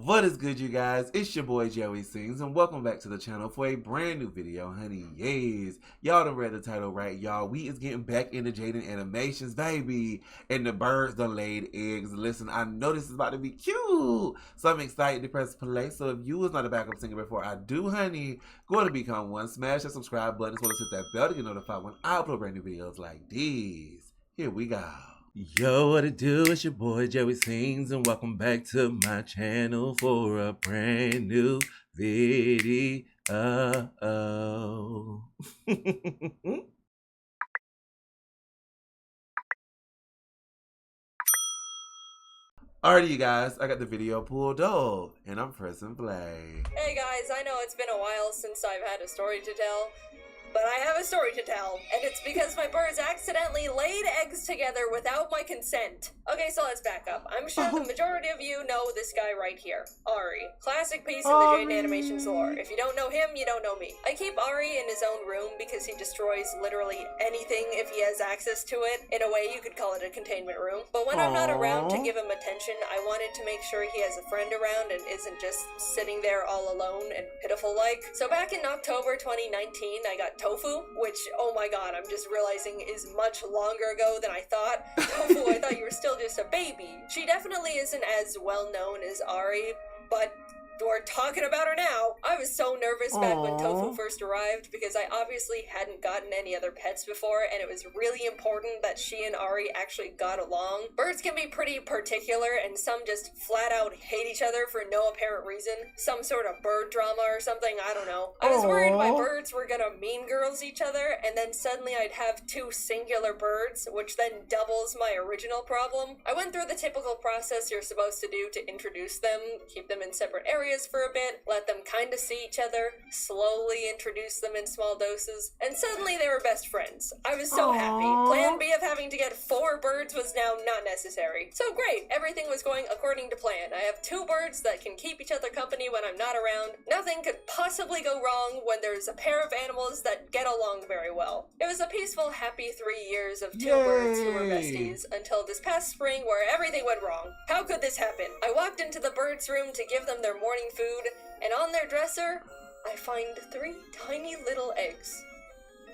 What is good, you guys? It's your boy Joey Sings, and welcome back to the channel for a brand new video, honey. Yes, y'all done read the title right, y'all. We is getting back into Jaiden animations, baby, and the birds done laid eggs. Listen, I know this is about to be cute, so I'm excited to press play. So if you was not a backup singer before I do, honey, go to become one. Smash that subscribe button as well as hit that bell to get notified when I upload brand new videos like these. Here we go. Yo, what it do? It's your boy Joey Sings, and welcome back to my channel for a brand new video. Alrighty, you guys, I got the video pulled up, and I'm pressing play. Hey guys, I know it's been a while since I've had a story to tell, but I have a story to tell, and it's because my birds accidentally laid eggs together without my consent. Okay, so let's back up. I'm sure the majority of you know this guy right here, Ari. Classic piece of the Jaiden animations lore. If you don't know him, you don't know me. I keep Ari in his own room because he destroys literally anything if he has access to it. In a way, you could call it a containment room. But when I'm not around to give him attention, I wanted to make sure he has a friend around and isn't just sitting there all alone and pitiful-like. So back in October 2019, I got Tofu, which, oh my god, I'm just realizing is much longer ago than I thought. Tofu, I thought you were still just a baby. She definitely isn't as well known as Ari, but we're talking about her now. I was so nervous back when Tofu first arrived because I obviously hadn't gotten any other pets before, and it was really important that she and Ari actually got along. Birds can be pretty particular, and some just flat out hate each other for no apparent reason. Some sort of bird drama or something, I don't know. I was worried my birds were gonna mean girls each other, and then suddenly I'd have two singular birds, which then doubles my original problem. I went through the typical process you're supposed to do to introduce them, keep them in separate areas for a bit, let them kind of see each other, slowly introduce them in small doses, and suddenly they were best friends. I was so happy. Plan B of having to get 4 birds was now not necessary. So great, everything was going according to plan. I have 2 birds that can keep each other company when I'm not around. Nothing could possibly go wrong when there's a pair of animals that get along very well. It was a peaceful, happy 3 years of 2 birds who were besties until this past spring where everything went wrong. How could this happen? I walked into the birds' room to give them their morning food, and on their dresser, I find 3 tiny little eggs.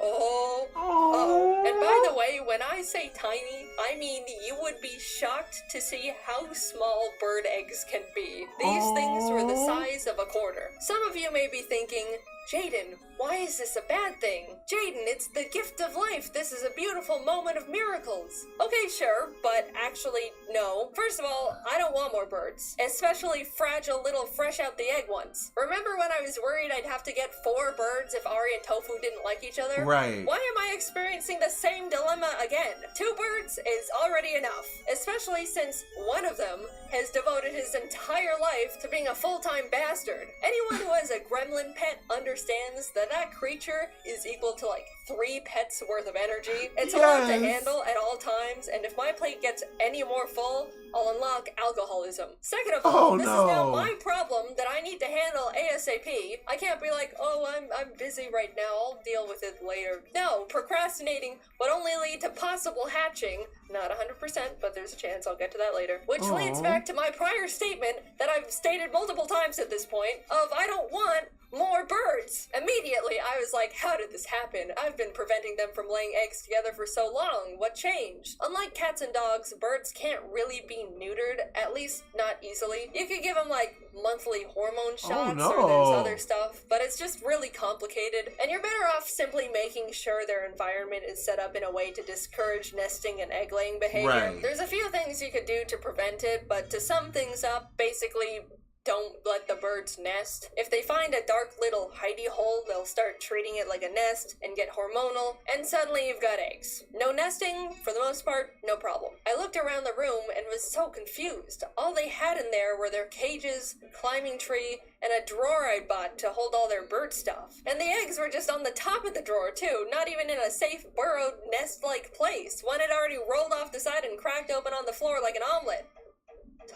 And by the way, when I say tiny, I mean you would be shocked to see how small bird eggs can be. These things were the size of a quarter. Some of you may be thinking, Jaiden, why is this a bad thing? Jaiden, it's the gift of life. This is a beautiful moment of miracles. Okay, sure, but actually, no. First of all, I don't want more birds, especially fragile little fresh out the egg ones. Remember when I was worried I'd have to get 4 birds if Ari and Tofu didn't like each other? Right. Why am I experiencing the same dilemma again? 2 birds is already enough, especially since one of them has devoted his entire life to being a full-time bastard. Anyone who has a gremlin pet understands that that creature is equal to like 3 pets worth of energy. It's a lot to handle at all times, and if my plate gets any more full, I'll unlock alcoholism. Second of all, this is now my problem that I need to handle ASAP. I can't be like, oh, I'm busy right now, I'll deal with it later. No, procrastinating would only lead to possible hatching. Not 100%, but there's a chance. I'll get to that later. Which leads back to my prior statement that I've stated multiple times at this point of I don't want more birds. Immediately, I was like, how did this happen? I've been preventing them from laying eggs together for so long. What changed? Unlike cats and dogs, birds can't really be neutered, at least not easily. You could give them like monthly hormone shots or there's other stuff, but it's just really complicated, and you're better off simply making sure their environment is set up in a way to discourage nesting and egg laying behavior. Right. There's a few things you could do to prevent it, but to sum things up, basically, don't let the birds nest. If they find a dark little hidey hole, they'll start treating it like a nest and get hormonal, and suddenly you've got eggs. No nesting, for the most part, no problem. I looked around the room and was so confused. All they had in there were their cages, a climbing tree, and a drawer I bought to hold all their bird stuff. And the eggs were just on the top of the drawer too, not even in a safe burrowed nest-like place. One had already rolled off the side and cracked open on the floor like an omelet.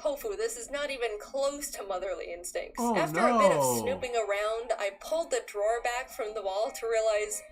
Tofu, this is not even close to motherly instincts. After a bit of snooping around, I pulled the drawer back from the wall to realize,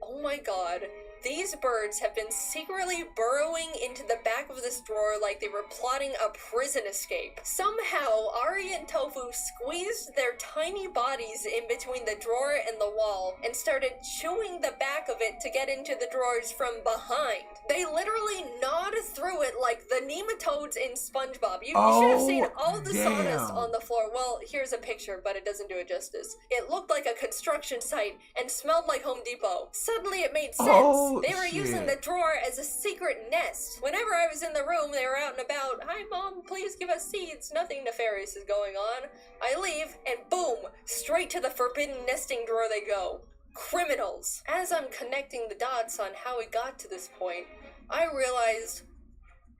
oh my god, these birds have been secretly burrowing into the back of this drawer like they were plotting a prison escape. Somehow, Ari and Tofu squeezed their tiny bodies in between the drawer and the wall and started chewing the back of it to get into the drawers from behind. They literally gnawed through it like the nematodes in SpongeBob. You should have seen all the sawdust on the floor. Well, here's a picture, but it doesn't do it justice. It looked like a construction site and smelled like Home Depot. Suddenly it made sense. They were using the drawer as a secret nest. Whenever I was in the room, they were out and about. Hi, Mom, please give us seeds. Nothing nefarious is going on. I leave, and boom, straight to the forbidden nesting drawer they go. Criminals. As I'm connecting the dots on how we got to this point, I realized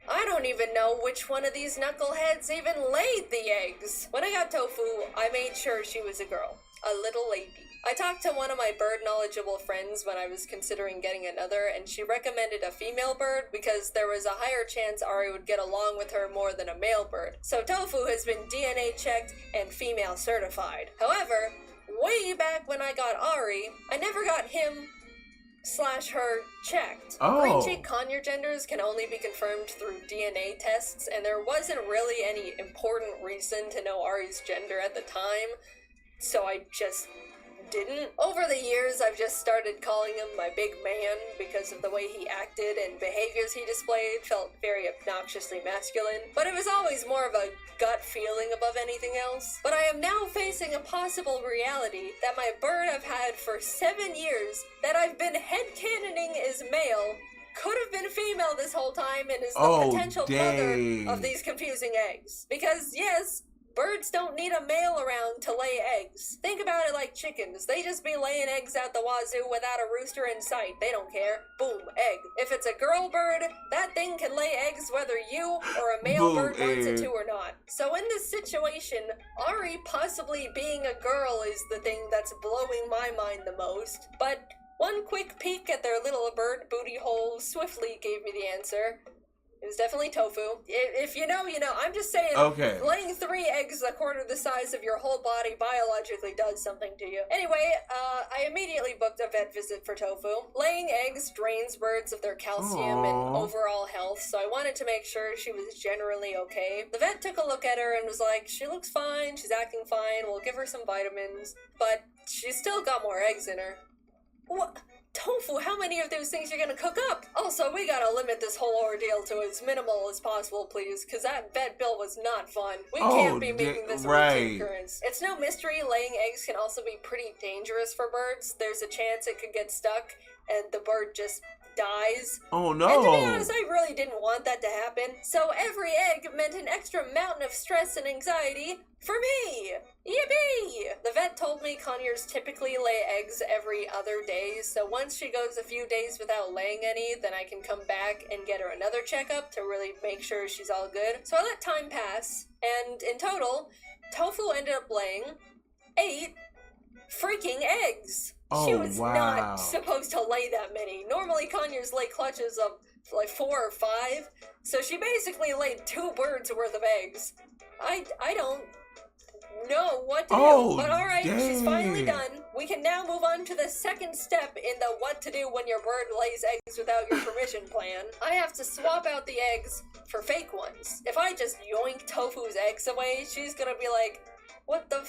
I don't even know which one of these knuckleheads even laid the eggs. When I got Tofu, I made sure she was a girl, a little lady. I talked to one of my bird knowledgeable friends when I was considering getting another, and she recommended a female bird because there was a higher chance Ari would get along with her more than a male bird. So Tofu has been DNA checked and female certified. However, way back when I got Ari, I never got him/her checked. Green cheek conure genders can only be confirmed through DNA tests, and there wasn't really any important reason to know Ari's gender at the time, so I just didn't. Over the years, I've just started calling him my big man because of the way he acted and behaviors he displayed felt very obnoxiously masculine, but it was always more of a gut feeling above anything else. But I am now facing a possible reality that my bird I've had for 7 years that I've been headcanoning is male could have been female this whole time and is the potential mother of these confusing eggs. Because yes, birds don't need a male around to lay eggs. Think about it like chickens. They just be laying eggs out the wazoo without a rooster in sight. They don't care. Boom, egg. If it's a girl bird, that thing can lay eggs whether you or a male bird wants it to or not. So in this situation, Ari possibly being a girl is the thing that's blowing my mind the most. But one quick peek at their little bird booty hole swiftly gave me the answer. It was definitely Tofu. If you know, you know. I'm just saying, laying 3 eggs a quarter the size of your whole body biologically does something to you. Anyway, I immediately booked a vet visit for Tofu. Laying eggs drains birds of their calcium and overall health, so I wanted to make sure she was generally okay. The vet took a look at her and was like, she looks fine, she's acting fine, we'll give her some vitamins, but she's still got more eggs in her. What? Tofu, how many of those things you're gonna cook up? Also, we gotta limit this whole ordeal to as minimal as possible, please, because that vet bill was not fun. We can't be making this a routine occurrence. It's no mystery laying eggs can also be pretty dangerous for birds. There's a chance it could get stuck and the bird just dies. Oh no. And to be honest, I really didn't want that to happen. So every egg meant an extra mountain of stress and anxiety for me. Yippee! The vet told me conures typically lay eggs every other day, so once she goes a few days without laying any, then I can come back and get her another checkup to really make sure she's all good. So I let time pass, and in total, Tofu ended up laying 8 freaking eggs. She was not supposed to lay that many. Normally conures lay clutches of like 4 or 5, so she basically laid 2 birds worth of eggs. I don't know what to do, but alright, she's finally done. We can now move on to the second step in the what to do when your bird lays eggs without your permission plan. I have to swap out the eggs for fake ones. If I just yoink Tofu's eggs away, she's gonna be like, what the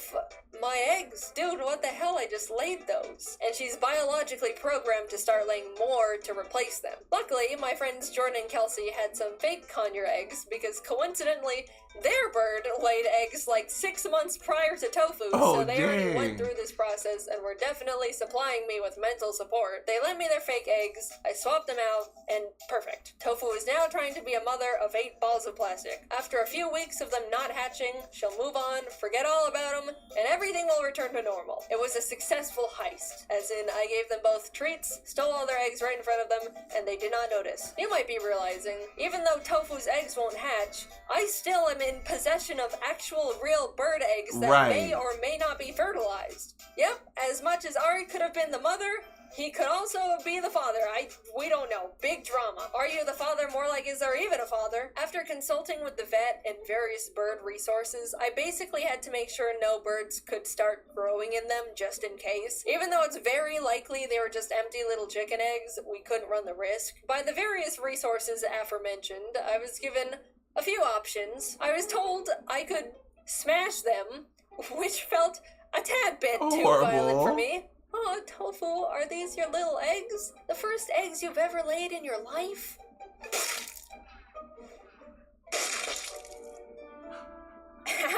my eggs? Dude, what the hell? I just laid those. And she's biologically programmed to start laying more to replace them. Luckily, my friends Jordan and Kelsey had some fake conure eggs because coincidentally, their bird laid eggs like 6 months prior to Tofu, so they already went through this process and were definitely supplying me with mental support. They lent me their fake eggs, I swapped them out, and perfect. Tofu is now trying to be a mother of 8 balls of plastic. After a few weeks of them not hatching, she'll move on, forget all about them, and everything will return to normal. It was a successful heist, as in I gave them both treats, stole all their eggs right in front of them, and they did not notice. You might be realizing, even though Tofu's eggs won't hatch, I still am in possession of actual real bird eggs that may or may not be fertilized. Yep, as much as Ari could have been the mother, He could also be the father. We don't know. Big drama. Are you the father? More like, is there even a father? After consulting with the vet and various bird resources, I basically had to make sure no birds could start growing in them just in case. Even though it's very likely they were just empty little chicken eggs, we couldn't run the risk. By the various resources aforementioned, I was given a few options. I was told I could smash them, which felt a tad bit too violent for me. Oh, Tofu, are these your little eggs? The first eggs you've ever laid in your life?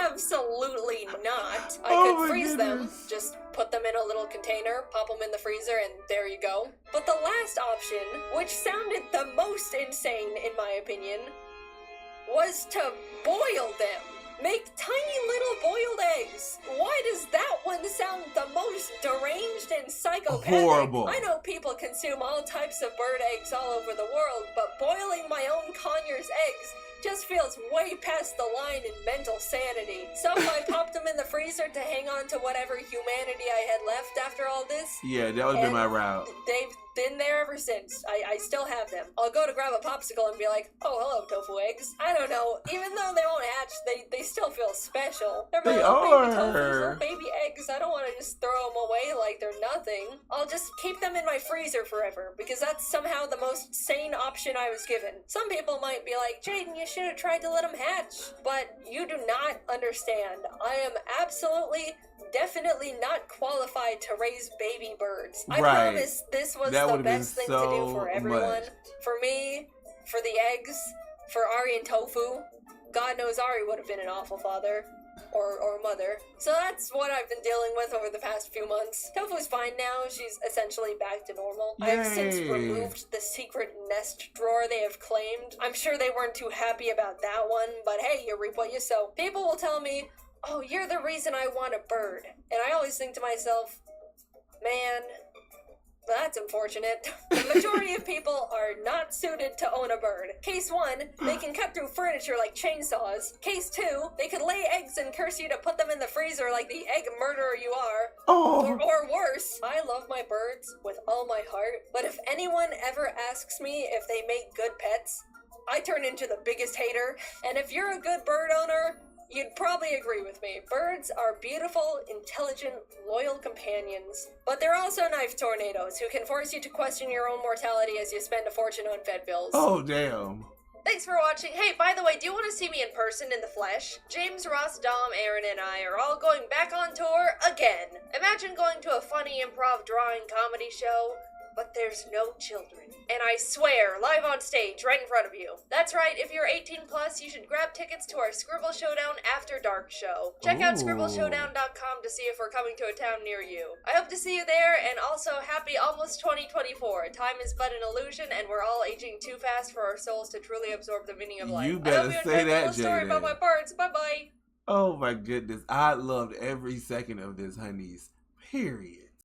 Absolutely not. I could freeze them, just put them in a little container, pop them in the freezer, and there you go. But the last option, which sounded the most insane in my opinion, was to boil them. Make tiny little boiled eggs. Why does that one sound the most deranged and psychopathic? Horrible. I know people consume all types of bird eggs all over the world, but boiling my own Conyers eggs just feels way past the line in mental sanity. So I popped them in the freezer to hang on to whatever humanity I had left after all this. Yeah, that would have been my route. They've been there ever since. I still have them. I'll go to grab a popsicle and be like, oh, hello, tofu eggs. I don't know. Even though they won't hatch, they still feel special. They're my little baby tofus, little baby eggs. I don't want to just throw them away like they're nothing. I'll just keep them in my freezer forever because that's somehow the most sane option I was given. Some people might be like, Jaiden, you should have tried to let them hatch. But you do not understand. I am definitely not qualified to raise baby birds. I promise this was the best thing to do for everyone. For me, for the eggs, for Ari and Tofu. God knows Ari would have been an awful father. Or mother. So that's what I've been dealing with over the past few months. Tofu's fine now. She's essentially back to normal. Yay. I've since removed the secret nest drawer they have claimed. I'm sure they weren't too happy about that one, but hey, you reap what you sow. People will tell me, oh, you're the reason I want a bird. And I always think to myself, man, that's unfortunate. The majority of people are not suited to own a bird. Case 1, they can cut through furniture like chainsaws. Case 2, they could lay eggs and curse you to put them in the freezer like the egg murderer you are. Oh. Or worse. I love my birds with all my heart, but if anyone ever asks me if they make good pets, I turn into the biggest hater. And if you're a good bird owner, you'd probably agree with me. Birds are beautiful, intelligent, loyal companions. But they're also knife tornadoes who can force you to question your own mortality as you spend a fortune on vet bills. Oh, damn. Thanks for watching. Hey, by the way, do you want to see me in person in the flesh? James, Ross, Dom, Aaron, and I are all going back on tour again. Imagine going to a funny improv drawing comedy show, but there's no children. And I swear, live on stage, right in front of you. That's right, if you're 18 plus, you should grab tickets to our Scribble Showdown After Dark show. Check out scribbleshowdown.com to see if we're coming to a town near you. I hope to see you there, and also happy almost 2024. Time is but an illusion, and we're all aging too fast for our souls to truly absorb the meaning of life. You better say that, Jaiden. Story about my birds. Bye-bye. Oh my goodness. I loved every second of this, honeys. Period.